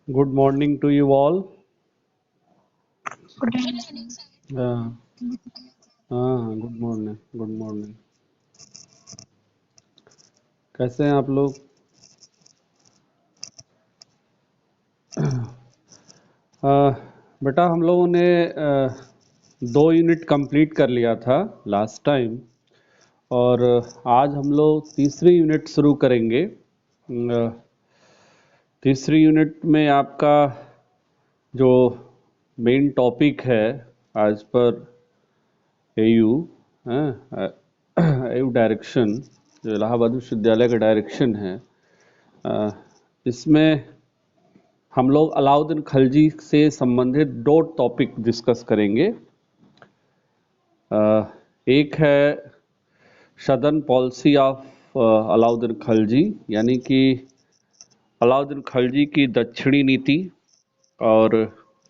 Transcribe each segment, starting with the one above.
Good morning to you all. Good morning. हाँ हाँ, good morning good morning. कैसे हैं आप लोग? बेटा हम लोगों ने 2 यूनिट कंप्लीट कर लिया था लास्ट टाइम, और आज हम लोग तीसरी यूनिट शुरू करेंगे। तीसरी यूनिट में आपका जो मेन टॉपिक है आज पर एयू एयू डायरेक्शन, जो इलाहाबाद विश्वविद्यालय का डायरेक्शन है, इसमें हम लोग अलाउद्दीन खिलजी से संबंधित 2 टॉपिक डिस्कस करेंगे। एक है southern policy of Alauddin Khilji, यानी कि अलाउद्दीन खिलजी की दक्षिणी नीति, और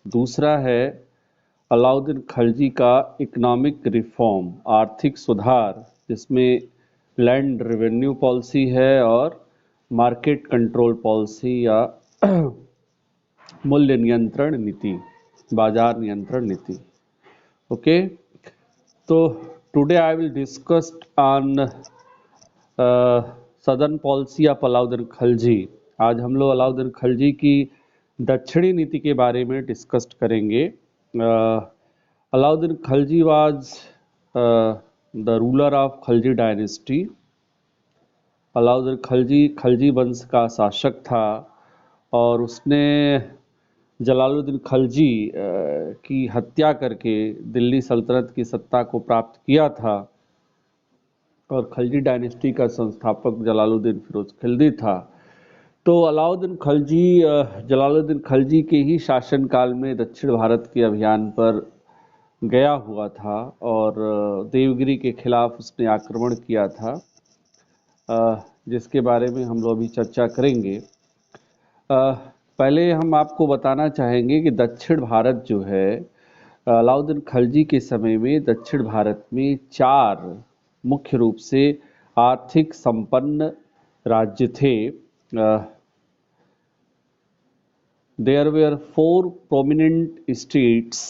दूसरा है अलाउद्दीन खिलजी का इकोनॉमिक रिफॉर्म, आर्थिक सुधार, जिसमें लैंड रेवेन्यू पॉलिसी है और मार्केट कंट्रोल पॉलिसी या मूल्य नियंत्रण नीति, बाजार नियंत्रण नीति। ओके, तो today I will discuss on southern policy of Alauddin Khilji. आज हम लोग अलाउद्दीन खिलजी की दक्षिणी नीति के बारे में डिस्कस करेंगे। Alauddin Khilji was the ruler of Khilji dynasty. Alauddin Khilji वंश का शासक था, और उसने जलालुद्दीन खिलजी की हत्या करके दिल्ली सल्तनत की सत्ता को प्राप्त किया था, और खिलजी डायनेस्टी का संस्थापक जलालुद्दीन फिरोज खिलजी था। तो अलाउद्दीन खिलजी जलालुद्दीन खिलजी के ही शासनकाल में दक्षिण भारत के अभियान पर गया हुआ था, और देवगिरी के खिलाफ उसने आक्रमण किया था, जिसके बारे में हम लोग अभी चर्चा करेंगे। पहले हम आपको बताना चाहेंगे कि दक्षिण भारत जो है, अलाउद्दीन खिलजी के समय में दक्षिण भारत में 4 मुख्य रूप से आर्थिक संपन्न राज्य थे। देयर वेयर 4 प्रोमिनेंट स्टेट्स,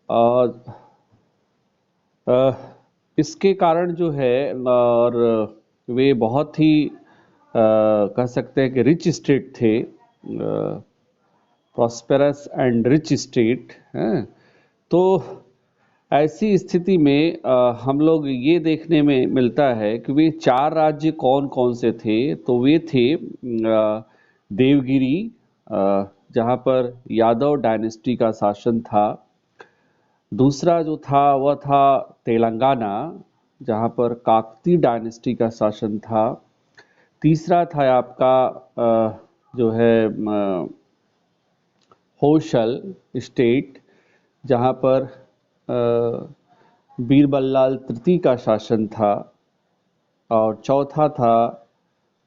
और इसके कारण जो है, और वे बहुत ही कह सकते हैं कि रिच स्टेट थे, प्रॉस्पेरस एंड रिच स्टेट हैं। तो ऐसी स्थिति में हम लोग ये देखने में मिलता है कि वे 4 राज्य कौन कौन से थे। तो वे थे देवगिरी, जहाँ पर यादव डायनेस्टी का शासन था। दूसरा जो था वह था तेलंगाना, जहाँ पर काकती डायनेस्टी का शासन था। तीसरा था आपका जो है होशल स्टेट, जहाँ पर बीरबललाल तृतीय का शासन था। और चौथा था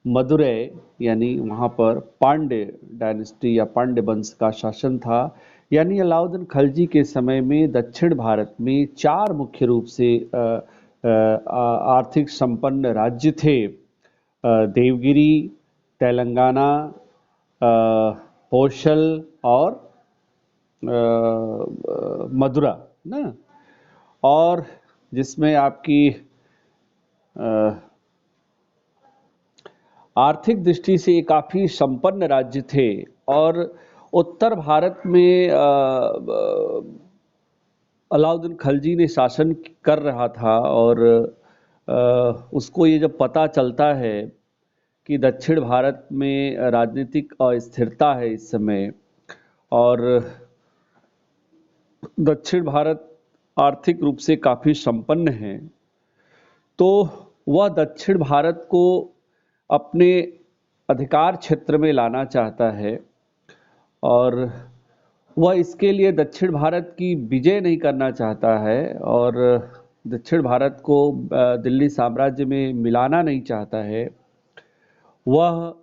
मदुरै, यानी वहाँ पर पांड्य डायनेस्टी या पांड्य वंश का शासन था। यानी अलाउद्दीन खिलजी के समय में दक्षिण भारत में 4 मुख्य रूप से आर्थिक संपन्न राज्य थे। देवगिरी, तेलंगाना, होशल और मदुरा ना, और जिसमें आपकी आर्थिक दृष्टि से काफ़ी संपन्न राज्य थे। और उत्तर भारत में अलाउद्दीन खिलजी ने शासन कर रहा था, और उसको ये जब पता चलता है कि दक्षिण भारत में राजनीतिक अस्थिरता है इस समय, और दक्षिण भारत आर्थिक रूप से काफ़ी संपन्न है, तो वह दक्षिण भारत को अपने अधिकार क्षेत्र में लाना चाहता है, और वह इसके लिए दक्षिण भारत की विजय नहीं करना चाहता है, और दक्षिण भारत को दिल्ली साम्राज्य में मिलाना नहीं चाहता है। वह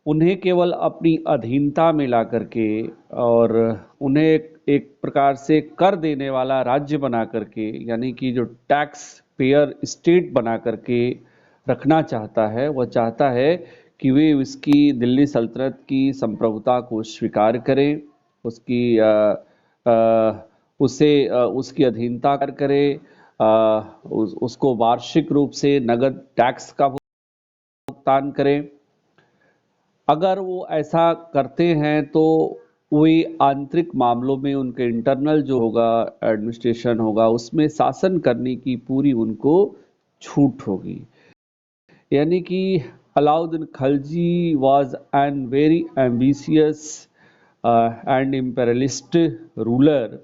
उन्हें केवल अपनी अधीनता में ला करके, और उन्हें एक प्रकार से कर देने वाला राज्य बना करके, यानी कि जो टैक्स पेयर स्टेट बना करके रखना चाहता है। वह चाहता है कि वे उसकी दिल्ली सल्तनत की संप्रभुता को स्वीकार करें, उसकी उसकी अधीनता करें, उसको वार्षिक रूप से नगद टैक्स का भुगतान करें। अगर वो ऐसा करते हैं तो वे आंतरिक मामलों में उनके इंटरनल जो होगा एडमिनिस्ट्रेशन होगा उसमें शासन करने की पूरी उनको छूट होगी। यानी कि Alauddin Khilji was an very ambitious and imperialist ruler.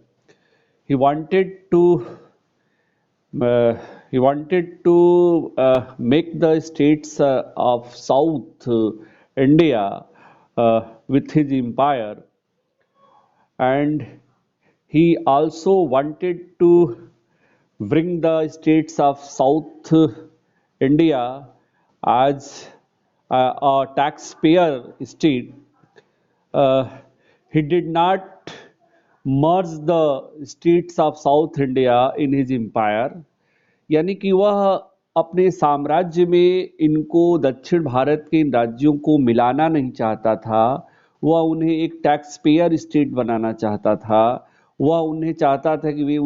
He wanted to uh, make the states of South India with his empire, and he also wanted to bring the states of South India as a taxpayer state. Uh, he did not merge the states of South India in his empire. यानी कि वह अपने साम्राज्य में इनको दक्षिण भारत के इन राज्यों को मिलाना नहीं चाहता था। वह उन्हें एक टैक्स पेयर स्टेट बनाना चाहता था। वह उन्हें चाहता था कि वे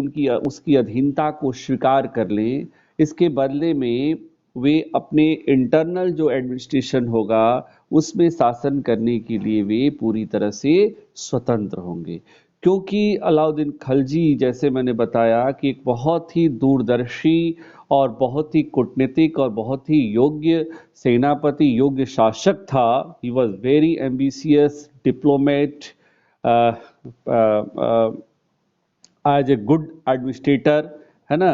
उसकी अधीनता को स्वीकार कर लें। इसके बदले में वे अपने इंटरनल जो एडमिनिस्ट्रेशन होगा उसमें शासन करने के लिए वे पूरी तरह से स्वतंत्र होंगे, क्योंकि अलाउद्दीन खिलजी जैसे मैंने बताया कि एक बहुत ही दूरदर्शी और बहुत ही कूटनीतिक और बहुत ही योग्य सेनापति, योग्य शासक था। He was very ambitious diplomat, as a good administrator, है ना,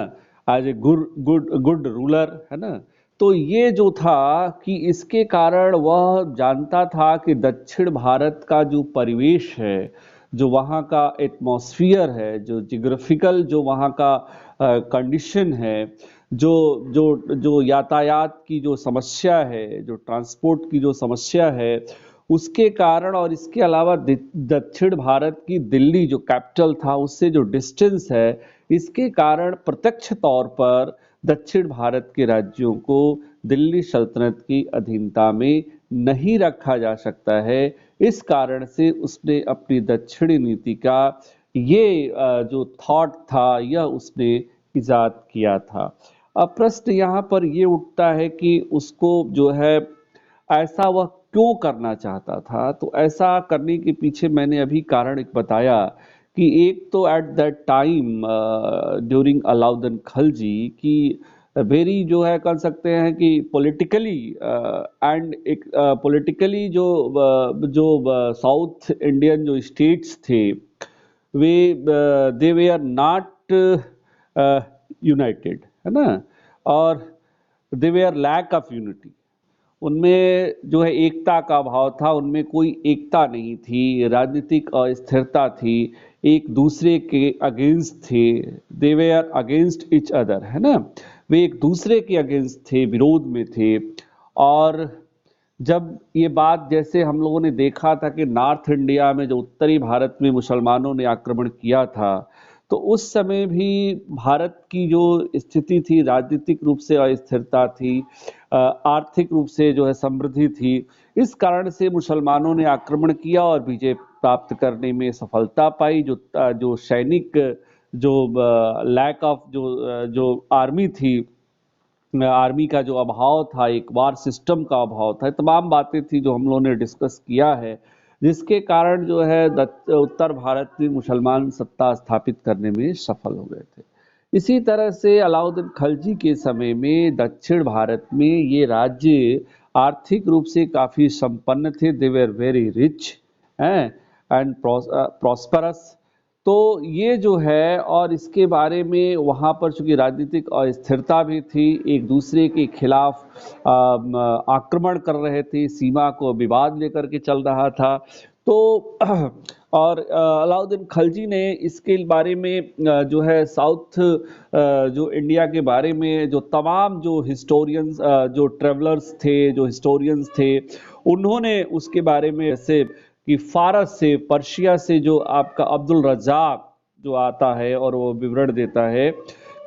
एज ए गुड रूलर, है ना। तो ये जो था कि इसके कारण वह जानता था कि दक्षिण भारत का जो परिवेश है, जो वहाँ का एटमॉस्फियर है, जो जियोग्राफिकल जो वहाँ का कंडीशन है, जो जो जो यातायात की जो समस्या है, जो ट्रांसपोर्ट की जो समस्या है, उसके कारण और इसके अलावा दक्षिण भारत की दिल्ली जो कैपिटल था उससे जो डिस्टेंस है, इसके कारण प्रत्यक्ष तौर पर दक्षिण भारत के राज्यों को दिल्ली सल्तनत की अधीनता में नहीं रखा जा सकता है। इस कारण से उसने अपनी दक्षिणी नीति का ये जो थॉट था यह उसने इजाद किया था। अब प्रश्न यहाँ पर ये उठता है कि उसको जो है ऐसा वह क्यों करना चाहता था। तो ऐसा करने के पीछे मैंने अभी कारण एक बताया कि एक तो at that time during Alauddin Khilji की वेरी जो है कर सकते हैं कि पॉलिटिकली एंड एक पॉलिटिकली जो साउथ इंडियन जो स्टेट्स थे वे दे वे आर नॉट यूनाइटेड, है ना, और दे वे आर लैक ऑफ यूनिटी। उनमें जो है एकता का भाव था, उनमें कोई एकता नहीं थी, राजनीतिक अस्थिरता थी, एक दूसरे के अगेंस्ट थे, दे वे आर अगेंस्ट इच अदर, है ना, वे एक दूसरे के अगेंस्ट थे, विरोध में थे। और जब ये बात जैसे हम लोगों ने देखा था कि नॉर्थ इंडिया में जो उत्तरी भारत में मुसलमानों ने आक्रमण किया था, तो उस समय भी भारत की जो स्थिति थी राजनीतिक रूप से अस्थिरता थी, आर्थिक रूप से जो है समृद्धि थी। इस कारण से मुसलमानों ने आक्रमण किया और विजय प्राप्त करने में सफलता पाई। जो सैनिक जो लैक ऑफ जो आर्मी थी, आर्मी का जो अभाव था, एक वार सिस्टम का अभाव था, तमाम बातें थी जो हम लोगों ने डिस्कस किया है, जिसके कारण जो है उत्तर भारत में मुसलमान सत्ता स्थापित करने में सफल हो गए थे। इसी तरह से अलाउद्दीन खिलजी के समय में दक्षिण भारत में ये राज्य आर्थिक रूप से काफ़ी संपन्न थे, they were very rich and prosperous. तो ये जो है और इसके बारे में वहाँ पर चूंकि राजनीतिक अस्थिरता भी थी, एक दूसरे के खिलाफ आक्रमण कर रहे थे, सीमा को विवाद लेकर के चल रहा था। तो और अलाउद्दीन खिलजी ने इसके बारे में जो है साउथ जो इंडिया के बारे में जो तमाम जो हिस्टोरियंस जो ट्रेवलर्स थे, जो हिस्टोरियंस थे, उन्होंने उसके बारे में ऐसे कि फारस से, पर्शिया से जो आपका अब्दुल रज़ाक जो आता है और वो विवरण देता है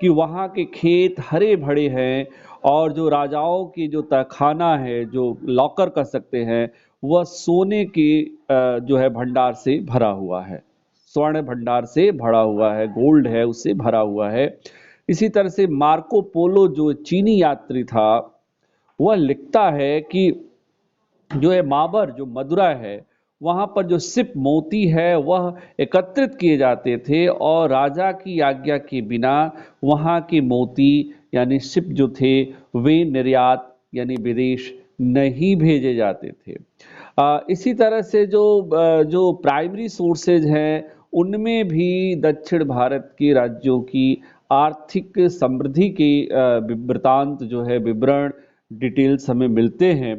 कि वहाँ के खेत हरे भरे हैं और जो राजाओं की जो तहखाना है, जो लॉकर कह सकते हैं, वह सोने के जो है भंडार से भरा हुआ है, स्वर्ण भंडार से भरा हुआ है, गोल्ड है उससे भरा हुआ है। इसी तरह से मार्को पोलो जो चीनी यात्री था, वह लिखता है कि जो है माबर जो मदुरा है, वहां पर जो सिप मोती है वह एकत्रित किए जाते थे और राजा की आज्ञा के बिना वहां के मोती यानी सिप जो थे वे निर्यात यानी विदेश नहीं भेजे जाते थे। इसी तरह से जो प्राइमरी सोर्सेज हैं उनमें भी दक्षिण भारत के राज्यों की आर्थिक समृद्धि के वृतांत जो है विवरण डिटेल्स हमें मिलते हैं।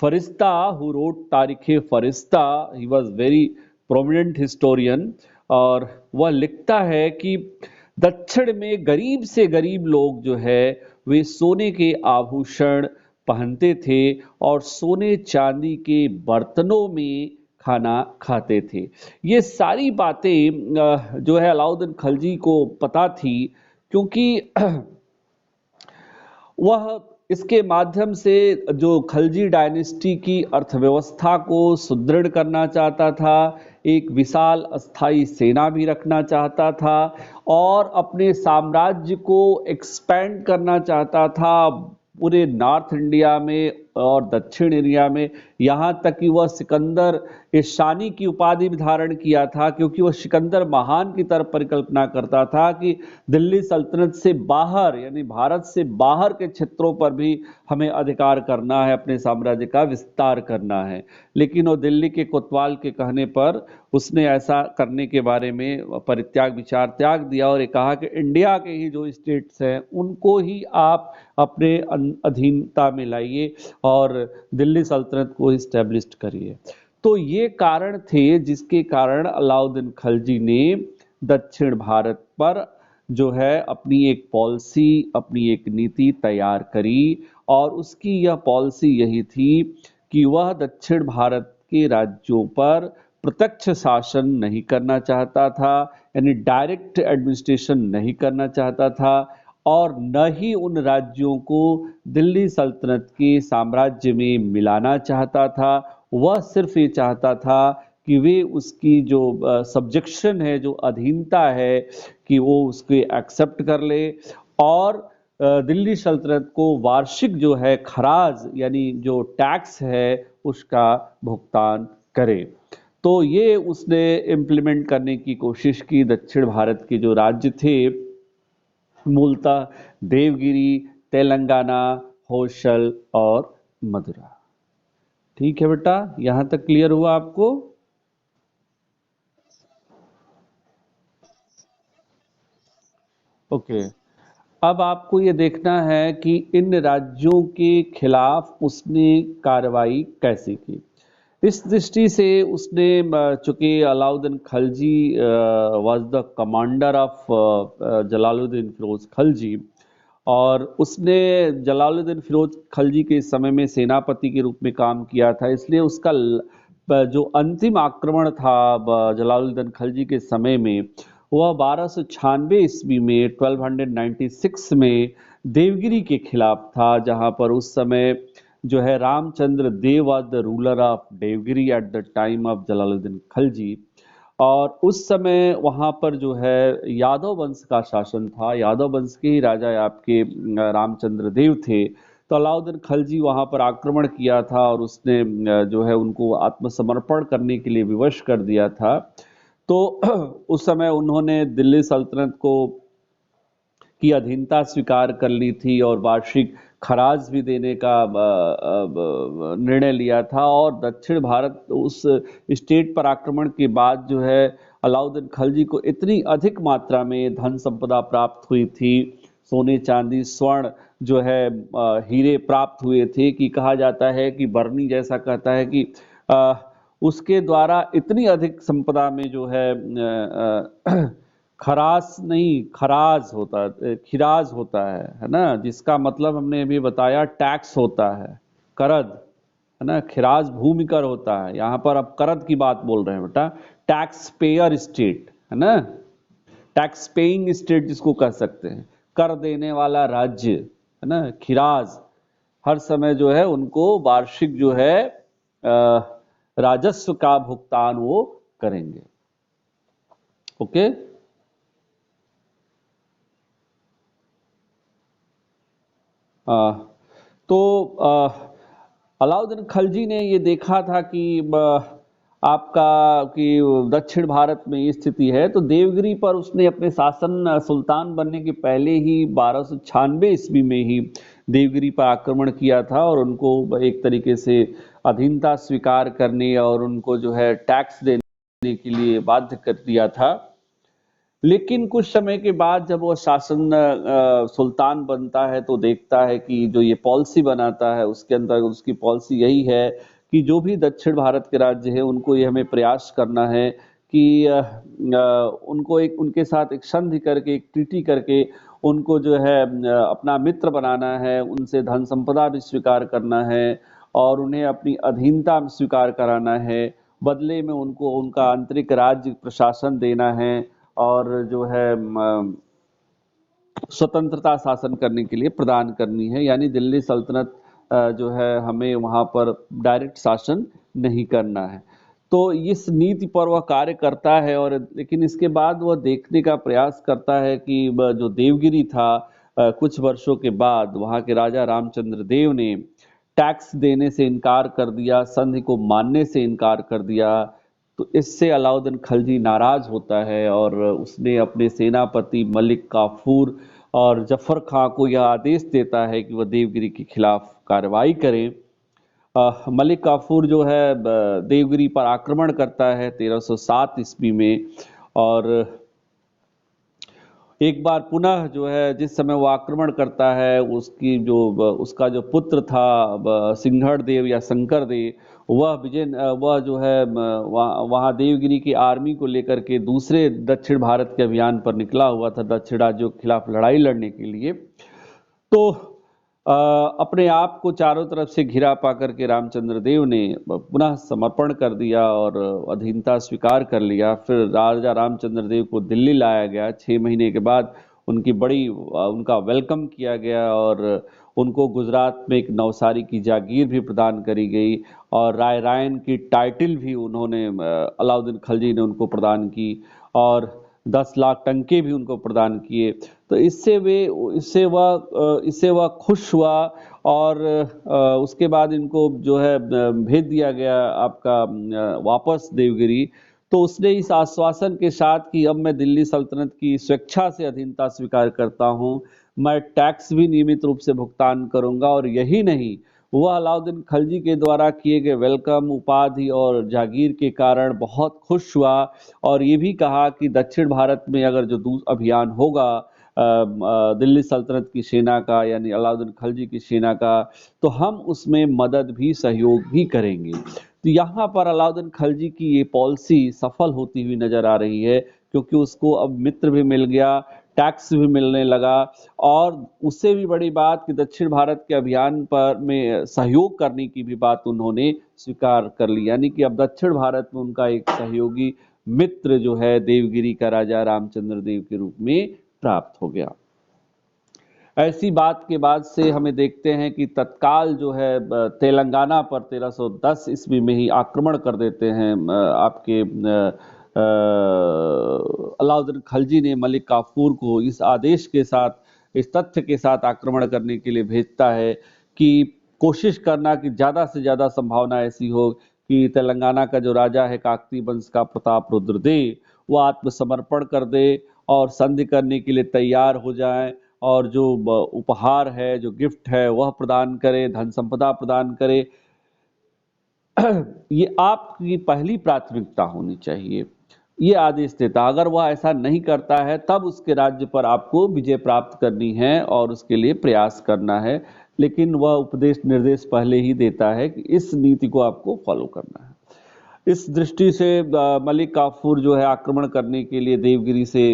फरिश्ता हु रोट तारीख फरिश्ता, ही वॉज वेरी प्रोमिनेंट हिस्टोरियन, और वह लिखता है कि दक्षिण में गरीब से गरीब लोग जो है वे सोने के आभूषण पहनते थे और सोने चांदी के बर्तनों में खाना खाते थे। ये सारी बातें जो है अलाउद्दीन खिलजी को पता थी, क्योंकि वह इसके माध्यम से जो खलजी डायनेस्टी की अर्थव्यवस्था को सुदृढ़ करना चाहता था, एक विशाल अस्थाई सेना भी रखना चाहता था और अपने साम्राज्य को एक्सपेंड करना चाहता था पूरे नॉर्थ इंडिया में और दक्षिण इंडिया में, यहाँ तक कि वह सिकंदर ईशानी की उपाधि भी धारण किया था, क्योंकि वह सिकंदर महान की तरफ परिकल्पना करता था कि दिल्ली सल्तनत से बाहर यानी भारत से बाहर के क्षेत्रों पर भी हमें अधिकार करना है, अपने साम्राज्य का विस्तार करना है। लेकिन वो दिल्ली के कोतवाल के कहने पर उसने ऐसा करने के बारे में परित्याग विचार त्याग दिया और ये कहा कि इंडिया के ही जो स्टेट्स हैं उनको ही आप अपने अधीनता में लाइए और दिल्ली सल्तनत को इस्टेब्लिश करिए। तो ये कारण थे जिसके कारण अलाउद्दीन खिलजी ने दक्षिण भारत पर जो है अपनी एक पॉलिसी, अपनी एक नीति तैयार करी और उसकी यह पॉलिसी यही थी कि वह दक्षिण भारत के राज्यों पर प्रत्यक्ष शासन नहीं करना चाहता था, यानी डायरेक्ट एडमिनिस्ट्रेशन नहीं करना चाहता था और न ही उन राज्यों को दिल्ली सल्तनत के साम्राज्य में मिलाना चाहता था। वह सिर्फ ये चाहता था कि वे उसकी जो सब्जेक्शन है, जो अधीनता है, कि वो उसके एक्सेप्ट कर ले और दिल्ली सल्तनत को वार्षिक जो है खराज यानी जो टैक्स है उसका भुगतान करे। तो ये उसने इम्प्लीमेंट करने की कोशिश की। दक्षिण भारत के जो राज्य थे मूलतः देवगिरी, तेलंगाना, होशल और मदुरा। ठीक है बेटा, यहां तक क्लियर हुआ आपको? ओके। अब आपको ये देखना है कि इन राज्यों के खिलाफ उसने कार्रवाई कैसे की। इस दृष्टि से उसने चूंकि Alauddin Khilji was the commander of Jalaluddin Firoz Khilji और उसने जलालुद्दीन फिरोज खिलजी के समय में सेनापति के रूप में काम किया था, इसलिए उसका जो अंतिम आक्रमण था जलालुद्दीन खिलजी के समय में वह 1296 ईस्वी में 1296 में देवगिरी के खिलाफ था, जहां पर उस समय जो है Ramchandra Dev was the ruler of Devagiri at the time of Jalaluddin Khilji. और उस समय वहां पर जो है यादव वंश का शासन था, यादव वंश के ही राजा आपके रामचंद्र देव थे। तो अलाउद्दीन खिलजी वहां पर आक्रमण किया था और उसने जो है उनको आत्मसमर्पण करने के लिए विवश कर दिया था। तो उस समय उन्होंने दिल्ली सल्तनत को की अधीनता स्वीकार कर ली थी और वार्षिक खराज भी देने का निर्णय लिया था। और दक्षिण भारत उस स्टेट पर आक्रमण के बाद जो है अलाउद्दीन खिलजी को इतनी अधिक मात्रा में धन संपदा प्राप्त हुई थी, सोने चांदी स्वर्ण जो है हीरे प्राप्त हुए थे, कि कहा जाता है कि बर्नी जैसा कहता है कि उसके द्वारा इतनी अधिक संपदा में जो है खरास नहीं खराज होता है, खिराज होता है ना, जिसका मतलब हमने अभी बताया टैक्स होता है, करद है ना। खिराज भूमि कर होता है, यहाँ पर अब करद की बात बोल रहे हैं बेटा। टैक्स पेयर स्टेट है ना, टैक्स पेइंग स्टेट जिसको कह सकते हैं। कर देने वाला राज्य है ना, खिराज, हर समय जो है उनको वार्षिक जो है राजस्व का भुगतान वो करेंगे। ओके। तो अलाउद्दीन खलजी ने ये देखा था कि आपका कि दक्षिण भारत में ये स्थिति है, तो देवगिरी पर उसने अपने शासन सुल्तान बनने के पहले ही 1296 ईस्वी में ही देवगिरी पर आक्रमण किया था और उनको एक तरीके से अधीनता स्वीकार करने और उनको जो है टैक्स देने के लिए बाध्य कर दिया था। लेकिन कुछ समय के बाद जब वो शासन सुल्तान बनता है तो देखता है कि जो ये पॉलिसी बनाता है उसके अंदर उसकी पॉलिसी यही है कि जो भी दक्षिण भारत के राज्य है उनको ये हमें प्रयास करना है कि उनको एक उनके साथ एक संधि करके, एक ट्रीटी करके उनको जो है अपना मित्र बनाना है, उनसे धन संपदा भी स्वीकार करना है और उन्हें अपनी अधीनता स्वीकार कराना है। बदले में उनको उनका आंतरिक राज्य प्रशासन देना है और जो है स्वतंत्रता शासन करने के लिए प्रदान करनी है, यानी दिल्ली सल्तनत जो है हमें वहां पर डायरेक्ट शासन नहीं करना है। तो इस नीति पर वह कार्य करता है और लेकिन इसके बाद वह देखने का प्रयास करता है कि जो देवगिरी था कुछ वर्षों के बाद वहां के राजा रामचंद्र देव ने टैक्स देने से इनकार कर दिया, संधि को मानने से इनकार कर दिया। तो इससे अलाउद्दीन खलजी नाराज होता है और उसने अपने सेनापति मलिक काफूर और जफर खां को यह आदेश देता है कि वह देवगिरी के खिलाफ कार्रवाई करें। मलिक काफूर जो है देवगिरी पर आक्रमण करता है 1307 ईस्वी में और एक बार पुनः जो है जिस समय वो आक्रमण करता है उसकी जो उसका जो पुत्र था सिंघड़ देव या शंकर देव, वह जो है वहाँ देवगिरी की आर्मी को लेकर के दूसरे दक्षिण भारत के अभियान पर निकला हुआ था, दक्षिण राज्यों के खिलाफ लड़ाई लड़ने के लिए। तो अपने आप को चारों तरफ से घिरा पाकर के रामचंद्र देव ने पुनः समर्पण कर दिया और अधीनता स्वीकार कर लिया। फिर राजा रामचंद्र देव को दिल्ली लाया गया। 6 महीने के बाद उनका वेलकम किया गया और उनको गुजरात में एक नवसारी की जागीर भी प्रदान करी गई और राय रायन की टाइटल भी उन्होंने अलाउद्दीन खलजी ने उनको प्रदान की और 10 लाख टंके भी उनको प्रदान किए। तो इससे वह खुश हुआ और उसके बाद इनको जो है भेज दिया गया आपका वापस देवगिरी। तो उसने इस आश्वासन के साथ कि अब मैं दिल्ली सल्तनत की स्वेच्छा से अधीनता स्वीकार करता हूँ, मैं टैक्स भी नियमित रूप से भुगतान करूंगा और यही नहीं, वह अलाउद्दीन खलजी के द्वारा किए गए वेलकम, उपाधि और जागीर के कारण बहुत खुश हुआ और ये भी कहा कि दक्षिण भारत में अगर जो अभियान होगा दिल्ली सल्तनत की सेना का यानी अलाउद्दीन खलजी की सेना का, तो हम उसमें मदद भी सहयोग भी करेंगे। तो यहाँ पर अलाउद्दीन खलजी की ये पॉलिसी सफल होती हुई नजर आ रही है क्योंकि उसको अब मित्र भी मिल गया, टैक्स भी मिलने लगा और उससे भी बड़ी बात कि दक्षिण भारत के अभियान पर में सहयोग करने की भी बात उन्होंने स्वीकार कर ली, यानी कि अब दक्षिण भारत में उनका एक सहयोगी मित्र जो है देवगिरी का राजा रामचंद्र देव के रूप में प्राप्त हो गया। ऐसी बात के बाद से हमें देखते हैं कि तत्काल जो है तेलंगाना पर 1310 ईस्वी में ही आक्रमण कर देते हैं आपके अलाउद्दीन खलजी ने मलिक काफूर को इस आदेश के साथ, इस तथ्य के साथ आक्रमण करने के लिए भेजता है कि कोशिश करना कि ज़्यादा से ज़्यादा संभावना ऐसी हो कि तेलंगाना का जो राजा है काकती वंश का प्रताप रुद्र देव, वो आत्मसमर्पण कर दे और संधि करने के लिए तैयार हो जाए और जो उपहार है, जो गिफ्ट है वह प्रदान करे, धन संपदा प्रदान करे। ये आपकी पहली प्राथमिकता होनी चाहिए, ये आदेश देता। अगर वह ऐसा नहीं करता है तब उसके राज्य पर आपको विजय प्राप्त करनी है और उसके लिए प्रयास करना है, लेकिन वह उपदेश निर्देश पहले ही देता है कि इस नीति को आपको फॉलो करना है। इस दृष्टि से मलिक काफूर जो है आक्रमण करने के लिए देवगिरी से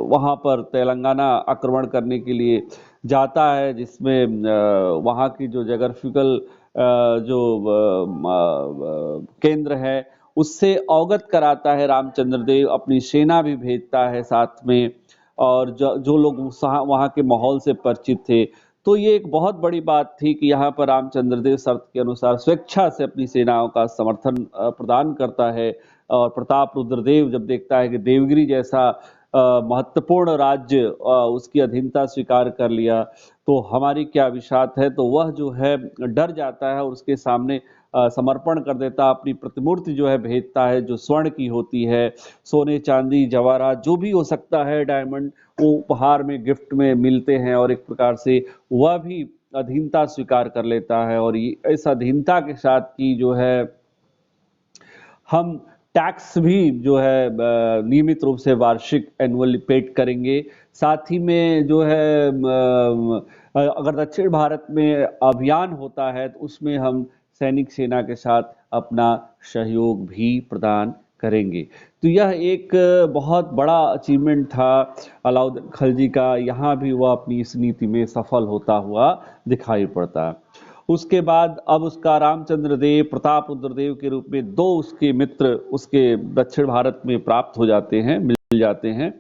वहां पर तेलंगाना आक्रमण करने के लिए जाता है, जिसमें वहां की जो जोग्राफिकल जो केंद्र है उससे अवगत कराता है रामचंद्र देव, अपनी सेना भी भेजता है साथ में और जो लोग वहाँ के माहौल से परिचित थे। तो ये एक बहुत बड़ी बात थी कि यहाँ पर रामचंद्र देव शर्त के अनुसार स्वेच्छा से अपनी सेनाओं का समर्थन प्रदान करता है। और प्रताप रुद्रदेव जब देखता है कि देवगिरी जैसा महत्वपूर्ण राज्य उसकी अधीनता स्वीकार कर लिया, तो हमारी क्या विशात है, तो वह जो है डर जाता है और उसके सामने समर्पण कर देता, अपनी प्रतिमूर्ति जो है भेजता है, जो स्वर्ण की होती है, सोने चांदी जवाहरात जो भी हो सकता है, डायमंड, वो उपहार में गिफ्ट में मिलते हैं और एक प्रकार से वह भी अधीनता स्वीकार कर लेता है। और इस अधीनता के साथ की जो है हम टैक्स भी जो है नियमित रूप से वार्षिक एनुअली पेड करेंगे। साथ ही में जो है अगर दक्षिण भारत में अभियान होता है तो उसमें हम सैनिक सेना के साथ अपना सहयोग भी प्रदान करेंगे। तो यह एक बहुत बड़ा अचीवमेंट था अलाउद्दीन खिलजी का। यहाँ भी वह अपनी इस नीति में सफल होता हुआ दिखाई पड़ता है। उसके बाद अब उसका रामचंद्र देव प्रताप रुद्रदेव के रूप में दो उसके मित्र उसके दक्षिण भारत में प्राप्त हो जाते हैं, मिल जाते हैं।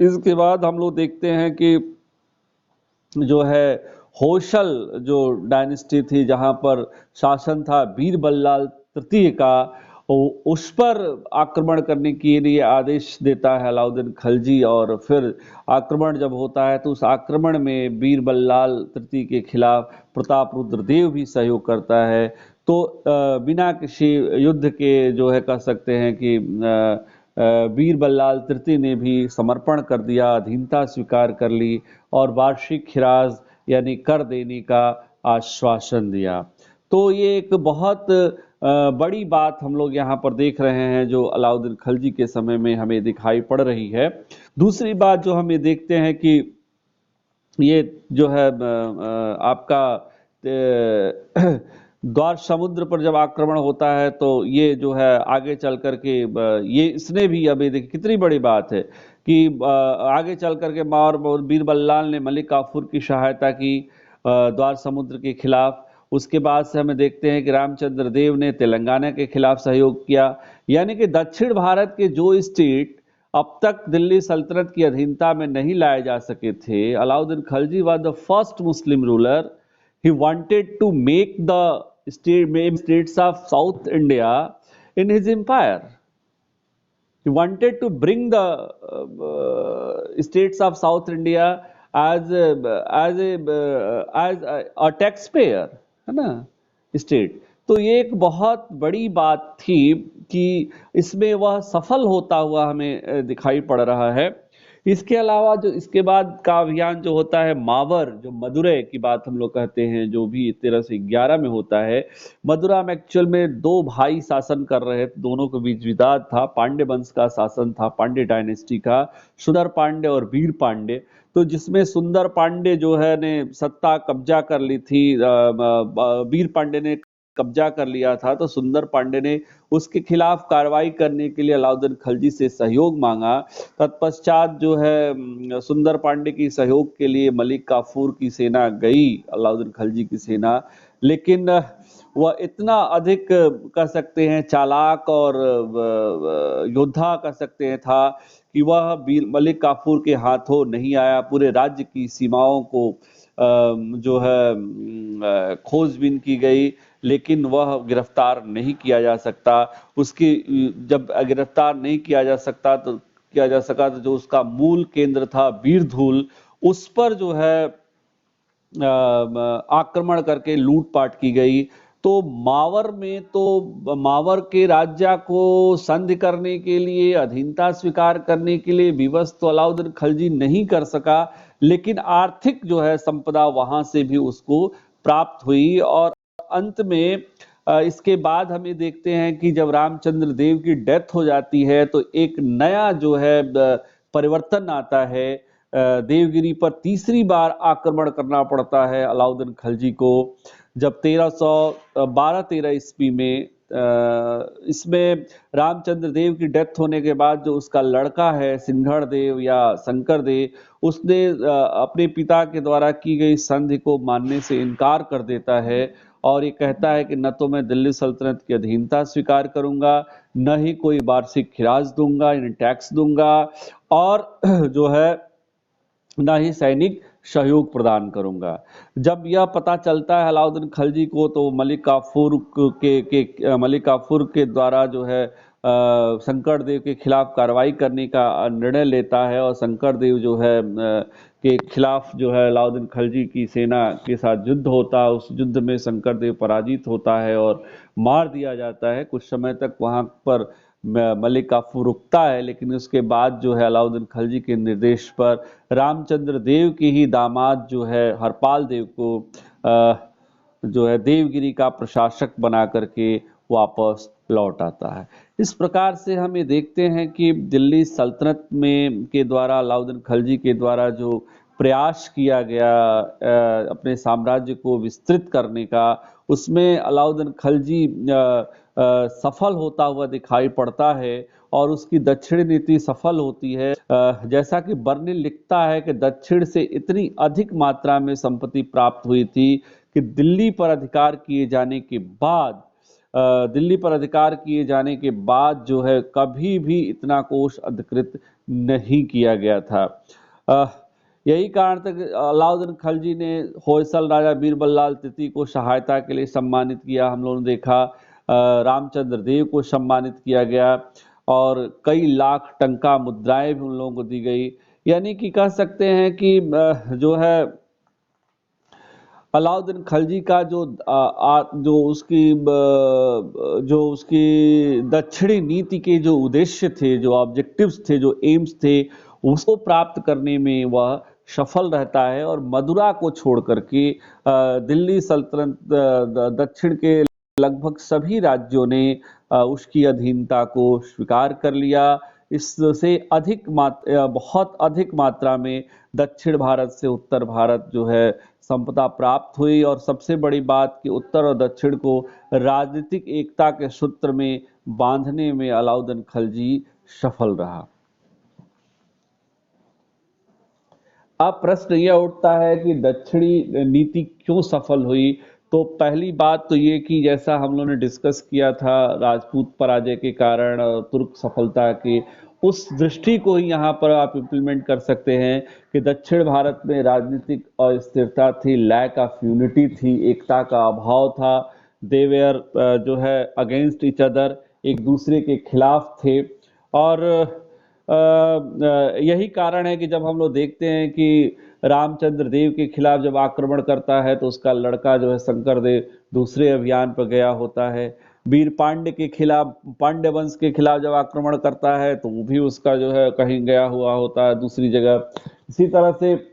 इसके बाद हम लोग देखते हैं कि जो है होशल जो डायनेस्टी थी, जहां पर शासन था बीरबल तृतीय का, उस पर आक्रमण करने के लिए आदेश देता है अलाउद्दीन खिलजी। और फिर आक्रमण जब होता है तो उस आक्रमण में बीरबल तृतीय के खिलाफ प्रताप रुद्रदेव भी सहयोग करता है। तो बिना किसी युद्ध के जो है कह सकते हैं कि बीरबल तृतीय ने भी समर्पण कर दिया, अधीनता स्वीकार कर ली और वार्षिक खिराज यानी कर देने का आश्वासन दिया। तो ये एक बहुत बड़ी बात हम लोग यहाँ पर देख रहे हैं जो अलाउद्दीन खिलजी के समय में हमें दिखाई पड़ रही है। दूसरी बात जो हमें देखते हैं कि ये जो है आपका द्वार समुद्र पर जब आक्रमण होता है तो ये जो है आगे चल करके ये इसने भी, अभी देखिए कितनी बड़ी बात है कि आगे चल करके बीरबल ने मलिक काफूर की सहायता की द्वार समुद्र के खिलाफ। उसके बाद से हमें देखते हैं कि रामचंद्र देव ने तेलंगाना के खिलाफ सहयोग किया। यानी कि दक्षिण भारत के जो स्टेट अब तक दिल्ली सल्तनत की अधीनता में नहीं लाए जा सके थे, Alauddin Khilji was the first Muslim ruler. He wanted to make the states of South India in his empire. He wanted to bring the states of South India as a taxpayer, है ना, स्टेट। तो ये एक बहुत बड़ी बात थी कि इसमें वह सफल होता हुआ हमें दिखाई पड़ रहा है। इसके अलावा जो इसके बाद का अभियान जो होता है मावर, जो मदुरै की बात हम लोग कहते हैं, जो भी 1311 में होता है। मदुरा में एक्चुअल में दो भाई शासन कर रहे थे, दोनों के बीच विवाद था। पांडे वंश का शासन था, पांडे डायनेस्टी का, सुंदर पांडे और वीर पांडे। तो जिसमें सुंदर पांडे जो है ने सत्ता कब्जा कर ली थी, वीर पांडे ने कब्जा कर लिया था। तो सुंदर पांडे ने उसके खिलाफ कार्रवाई करने के लिए अलाउद्दीन खिलजी से सहयोग मांगा। तत्पश्चात जो है सुंदर पांडे की सहयोग के लिए मलिक काफूर की सेना गई, अलाउद्दीन खिलजी की सेना। लेकिन वह इतना अधिक कह सकते हैं चालाक और योद्धा कह सकते हैं था कि वह मलिक काफूर के हाथों नहीं आया। पूरे राज्य की सीमाओं को जो है खोजबीन की गई, लेकिन वह गिरफ्तार नहीं किया जा सकता। उसकी जब गिरफ्तार नहीं किया जा सका तो जो उसका मूल केंद्र था बीरधूल, उस पर जो है आक्रमण करके लूटपाट की गई। तो मावर के राज्य को संधि करने के लिए, अधीनता स्वीकार करने के लिए विवश तो अलाउद्दीन खिलजी नहीं कर सका, लेकिन आर्थिक जो है संपदा वहां से भी उसको प्राप्त हुई। और अंत में इसके बाद हमें देखते हैं कि जब रामचंद्र देव की डेथ हो जाती है तो एक नया जो है परिवर्तन आता है। देवगिरी पर तीसरी बार आक्रमण करना पड़ता है अलाउद्दीन खिलजी को, जब 1312-13 ईस्वी में। इसमें रामचंद्र देव की डेथ होने के बाद जो उसका लड़का है सिंघड़ देव या शंकर देव, उसने अपने पिता के द्वारा की गई संधि को मानने से इनकार कर देता है और ये कहता है कि न तो मैं दिल्ली सल्तनत की अधीनता स्वीकार करूंगा, न ही कोई वार्षिक खिराज दूंगा यानी टैक्स दूंगा, और जो है न ही सैनिक सहयोग प्रदान करूंगा। जब यह पता चलता है अलाउद्दीन खिलजी को, तो मलिक काफूर के द्वारा जो है शंकर देव के खिलाफ कार्रवाई करने का निर्णय लेता है, और शंकर देव जो है के खिलाफ जो है अलाउद्दीन खिलजी की सेना के साथ युद्ध होता है। उस युद्ध में शंकर देव पराजित होता है और मार दिया जाता है। कुछ समय तक वहां पर मलिक काफूर रुकता है, लेकिन उसके बाद जो है अलाउद्दीन खिलजी के निर्देश पर रामचंद्र देव के ही दामाद जो है हरपाल देव को जो है देवगिरी का प्रशासक बना करके वापस लौट आता है। इस प्रकार से हम ये देखते हैं कि दिल्ली सल्तनत में के द्वारा अलाउद्दीन खिलजी के द्वारा जो प्रयास किया गया अपने साम्राज्य को विस्तृत करने का, उसमें अलाउद्दीन खिलजी सफल होता हुआ दिखाई पड़ता है, और उसकी दक्षिण नीति सफल होती है। जैसा कि बर्निल लिखता है कि दक्षिण से इतनी अधिक मात्रा में संपत्ति प्राप्त हुई थी कि दिल्ली पर अधिकार किए जाने के बाद जो है कभी भी इतना कोष अधिकृत नहीं किया गया था। यही कारण था कि अलाउद्दीन खिलजी ने होयसल राजा बीरबल तृतीय को सहायता के लिए सम्मानित किया। हम लोगों ने देखा रामचंद्र देव को सम्मानित किया गया, और कई लाख टंका मुद्राएं भी उन लोगों को दी गई। यानी कि कह सकते हैं कि जो है अलाउद्दीन खिलजी का जो उसकी दक्षिणी नीति के जो उद्देश्य थे, जो ऑब्जेक्टिव्स थे, जो एम्स थे, उसको प्राप्त करने में वह सफल रहता है। और मदुरा को छोड़ करके दिल्ली सल्तनत दक्षिण के लगभग सभी राज्यों ने उसकी अधीनता को स्वीकार कर लिया। इससे बहुत अधिक मात्रा में दक्षिण भारत से उत्तर भारत जो है संपदा प्राप्त हुई, और सबसे बड़ी बात कि उत्तर और दक्षिण को राजनीतिक एकता के सूत्र में बांधने में अलाउद्दीन खिलजी सफल रहा। अब प्रश्न यह उठता है कि दक्षिणी नीति क्यों सफल हुई। तो पहली बात तो ये कि जैसा हम लोगों ने डिस्कस किया था, राजपूत पराजय के कारण तुर्क सफलता की, उस दृष्टि को ही यहाँ पर आप इम्प्लीमेंट कर सकते हैं कि दक्षिण भारत में राजनीतिक अस्थिरता थी, लैक ऑफ यूनिटी थी, एकता का अभाव था। दे वेयर जो है अगेंस्ट ईच अदर, एक दूसरे के खिलाफ थे। और यही कारण है कि जब हम लोग देखते हैं कि रामचंद्र देव के खिलाफ जब आक्रमण करता है, तो उसका लड़का जो है शंकर देव दूसरे अभियान पर गया होता है। वीर पांड्य वंश के खिलाफ जब आक्रमण करता है, तो वो भी उसका जो है कहीं गया हुआ होता है दूसरी जगह। इसी तरह से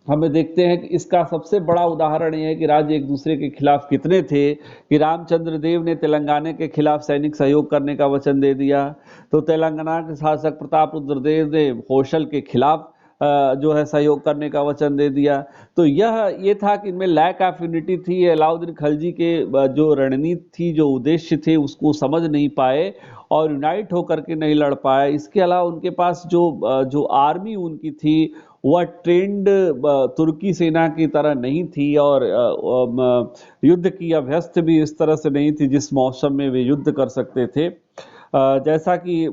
हमें देखते हैं कि इसका सबसे बड़ा उदाहरण यह है कि राज्य एक दूसरे के खिलाफ कितने थे कि रामचंद्र देव ने तेलंगाना के खिलाफ सैनिक सहयोग करने का वचन दे दिया, तो तेलंगाना के शासक प्रताप रुद्र देव ने होयसल के खिलाफ जो है सहयोग करने का वचन दे दिया। तो ये था कि इनमें लैक ऑफ यूनिटी थी। अलाउद्दीन खिलजी के जो रणनीति थी, जो उद्देश्य थे, उसको समझ नहीं पाए और यूनाइट होकर के नहीं लड़ पाए। इसके अलावा उनके पास जो आर्मी उनकी थी, वह ट्रेंड तुर्की सेना की तरह नहीं थी, और युद्ध की अभ्यस्त भी इस तरह से नहीं थी जिस मौसम में वे युद्ध कर सकते थे। जैसा कि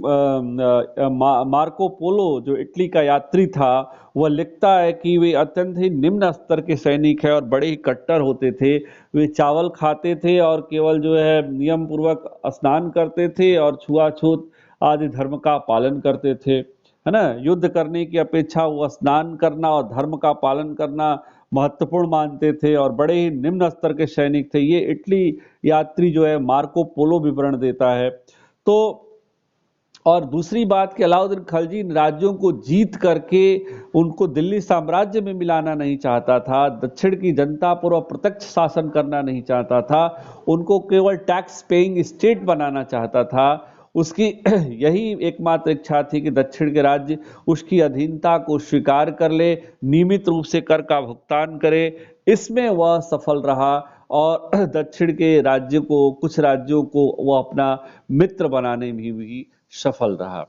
मार्को पोलो जो इटली का यात्री था, वह लिखता है कि वे अत्यंत ही निम्न स्तर के सैनिक हैं और बड़े ही कट्टर होते थे। वे चावल खाते थे और केवल जो है नियम पूर्वक स्नान करते थे और छुआछूत आदि धर्म का पालन करते थे, है ना। युद्ध करने की अपेक्षा वो स्नान करना और धर्म का पालन करना महत्वपूर्ण मानते थे, और बड़े ही निम्न स्तर के सैनिक थे। ये इटली यात्री जो है मार्को पोलो विवरण देता है। तो और दूसरी बात कि अलाउद्दीन खिलजी इन राज्यों को जीत करके उनको दिल्ली साम्राज्य में मिलाना नहीं चाहता था, दक्षिण की जनता पर प्रत्यक्ष शासन करना नहीं चाहता था, उनको केवल टैक्स पेइंग स्टेट बनाना चाहता था। उसकी यही एकमात्र इच्छा थी कि दक्षिण के राज्य उसकी अधीनता को स्वीकार कर ले, नियमित रूप से कर का भुगतान करे। इसमें वह सफल रहा, और दक्षिण के कुछ राज्यों को वह अपना मित्र बनाने में भी सफल रहा।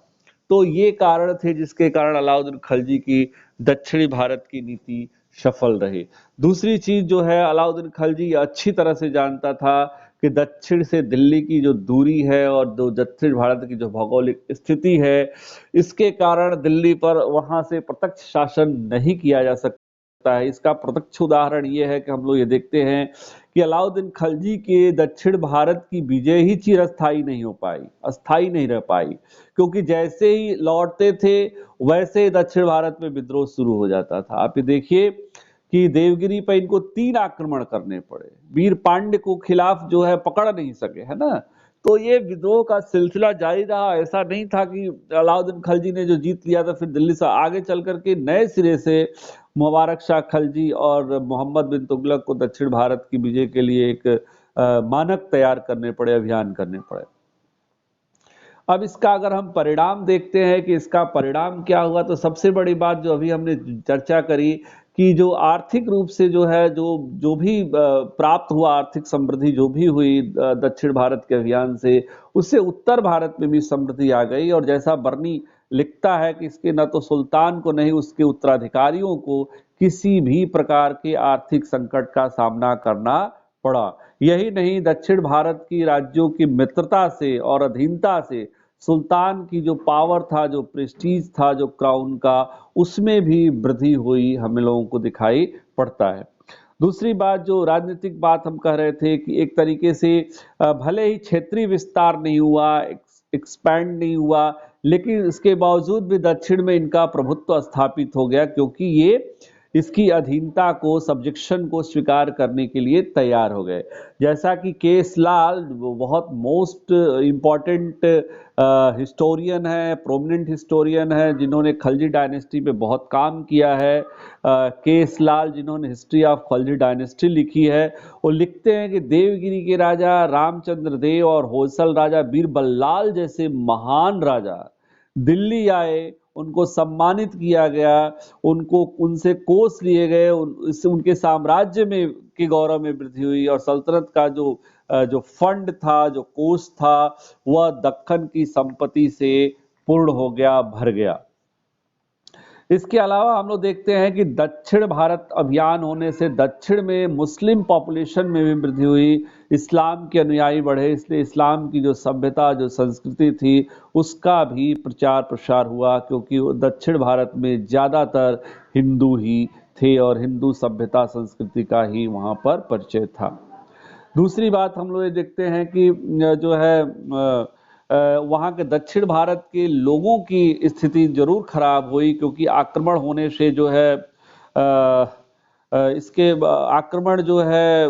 तो ये कारण थे जिसके कारण अलाउद्दीन खिलजी की दक्षिणी भारत की नीति सफल रहे। दूसरी चीज जो है, अलाउद्दीन खिलजी अच्छी तरह से जानता था कि दक्षिण से दिल्ली की जो दूरी है और जो दक्षिण भारत की जो भौगोलिक स्थिति है, इसके कारण दिल्ली पर वहां से प्रत्यक्ष शासन नहीं किया जा सकता है। इसका प्रत्यक्ष उदाहरण ये है कि हम लोग ये देखते हैं कि अलाउद्दीन खिलजी के दक्षिण भारत की विजय ही चिरस्थायी नहीं हो पाई, अस्थायी नहीं रह पाई, क्योंकि जैसे ही लौटते थे वैसे ही दक्षिण भारत में विद्रोह शुरू हो जाता था। आप ये देखिए कि देवगिरी पर इनको 3 आक्रमण करने पड़े, वीर पांड्य को खिलाफ जो है पकड़ नहीं सके, है ना। तो ये विद्रोह का सिलसिला जारी रहा। ऐसा नहीं था कि अलाउद्दीन खिलजी ने जो जीत लिया था फिर दिल्ली से आगे चल करके नए सिरे से मुबारक शाह खिलजी और मोहम्मद बिन तुगलक को दक्षिण भारत की विजय के लिए एक मानक तैयार करने पड़े, अभियान करने पड़े। अब इसका अगर हम परिणाम देखते हैं कि इसका परिणाम क्या हुआ, तो सबसे बड़ी बात जो अभी हमने चर्चा करी कि जो आर्थिक रूप से जो है जो जो भी प्राप्त हुआ, आर्थिक समृद्धि जो भी हुई दक्षिण भारत के अभियान से, उससे उत्तर भारत में भी समृद्धि आ गई। और जैसा बर्नी लिखता है कि इसके न तो सुल्तान को नहीं उसके उत्तराधिकारियों को किसी भी प्रकार के आर्थिक संकट का सामना करना पड़ा। यही नहीं, दक्षिण भारत की राज्यों की मित्रता से और अधीनता से सुल्तान की जो पावर था, जो प्रेस्टीज था, जो क्राउन का, उसमें भी वृद्धि हुई हमें लोगों को दिखाई पड़ता है। दूसरी बात, जो राजनीतिक बात हम कह रहे थे कि एक तरीके से भले ही क्षेत्रीय विस्तार नहीं हुआ, एक्सपैंड नहीं हुआ, लेकिन इसके बावजूद भी दक्षिण में इनका प्रभुत्व स्थापित हो गया, क्योंकि ये इसकी अधीनता को, सब्जेक्शन को स्वीकार करने के लिए तैयार हो गए। जैसा कि केएस लाल बहुत मोस्ट इम्पॉर्टेंट हिस्टोरियन है, प्रोमिनेंट हिस्टोरियन है, जिन्होंने खिलजी डायनेस्टी पे बहुत काम किया है। केएस लाल, जिन्होंने हिस्ट्री ऑफ खिलजी डायनेस्टी लिखी है, वो लिखते हैं कि देवगिरी के राजा रामचंद्र देव और होयसल राजा बीरबल्लाल जैसे महान राजा दिल्ली आए, उनको सम्मानित किया गया, उनको उनसे कोष लिए गए, इससे उनके साम्राज्य में के गौरव में वृद्धि हुई और सल्तनत का जो फंड था, जो कोष था, वह दक्कन की संपत्ति से पूर्ण हो गया, भर गया। इसके अलावा हम लोग देखते हैं कि दक्षिण भारत अभियान होने से दक्षिण में मुस्लिम पॉपुलेशन में भी वृद्धि हुई, इस्लाम के अनुयायी बढ़े, इसलिए इस्लाम की जो सभ्यता, जो संस्कृति थी, उसका भी प्रचार प्रसार हुआ, क्योंकि दक्षिण भारत में ज़्यादातर हिंदू ही थे और हिंदू सभ्यता संस्कृति का ही वहाँ पर परिचय था। दूसरी बात हम लोग ये देखते हैं कि जो है वहाँ के दक्षिण भारत के लोगों की स्थिति जरूर खराब हुई, क्योंकि आक्रमण होने से जो है इसके आक्रमण जो है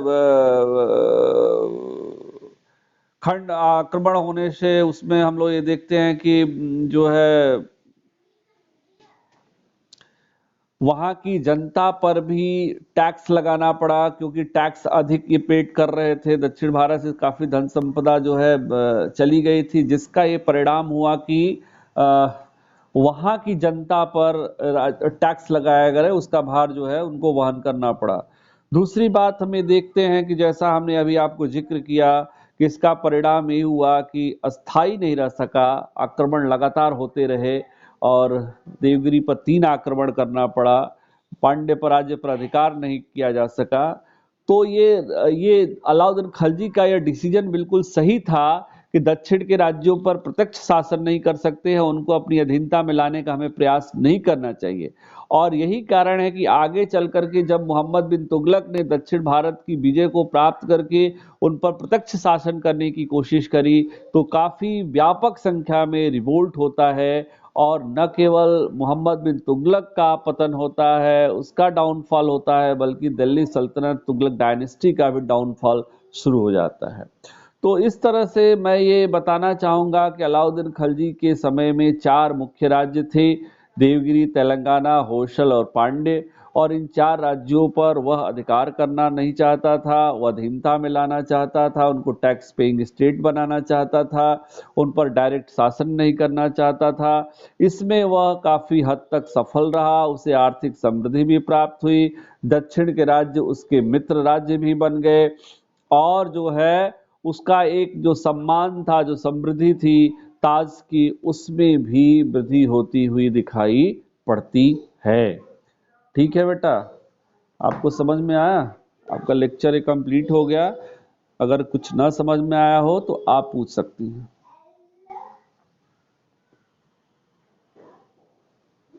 खंड आक्रमण होने से उसमें हम लोग ये देखते हैं कि जो है वहां की जनता पर भी टैक्स लगाना पड़ा, क्योंकि टैक्स अधिक ये पेड कर रहे थे। दक्षिण भारत से काफी धन संपदा जो है चली गई थी, जिसका ये परिणाम हुआ कि वहां की जनता पर टैक्स लगाया गया, उसका भार जो है उनको वहन करना पड़ा। दूसरी बात हमें देखते हैं कि जैसा हमने अभी आपको जिक्र किया कि इसका परिणाम ये हुआ कि अस्थाई नहीं रह सका, आक्रमण लगातार होते रहे और देवगिरी पर 3 आक्रमण करना पड़ा, पांड्य पर राज्य पर अधिकार नहीं किया जा सका। तो ये अलाउद्दीन खिलजी का यह डिसीजन बिल्कुल सही था कि दक्षिण के राज्यों पर प्रत्यक्ष शासन नहीं कर सकते हैं, उनको अपनी अधीनता में लाने का हमें प्रयास नहीं करना चाहिए। और यही कारण है कि आगे चल करके जब मोहम्मद बिन तुगलक ने दक्षिण भारत की विजय को प्राप्त करके उन पर प्रत्यक्ष शासन करने की कोशिश करी, तो काफी व्यापक संख्या में रिवोल्ट होता है और न केवल मोहम्मद बिन तुगलक का पतन होता है, उसका डाउनफॉल होता है, बल्कि दिल्ली सल्तनत, तुगलक डायनेस्टी का भी डाउनफॉल शुरू हो जाता है। तो इस तरह से मैं ये बताना चाहूँगा कि अलाउद्दीन खिलजी के समय में 4 मुख्य राज्य थे, देवगिरी, तेलंगाना, होयसल और पांड्य, और इन 4 राज्यों पर वह अधिकार करना नहीं चाहता था, वह अधीनता में लाना चाहता था, उनको टैक्स पेइंग स्टेट बनाना चाहता था, उन पर डायरेक्ट शासन नहीं करना चाहता था। इसमें वह काफ़ी हद तक सफल रहा, उसे आर्थिक समृद्धि भी प्राप्त हुई, दक्षिण के राज्य उसके मित्र राज्य भी बन गए, और जो है उसका एक जो सम्मान था, जो समृद्धि थी ताज की, उसमें भी वृद्धि होती हुई दिखाई पड़ती है। ठीक है बेटा। आपको समझ में आया? आपका लेक्चर कंप्लीट हो गया। अगर कुछ ना समझ में आया हो तो आप पूछ सकती हैं।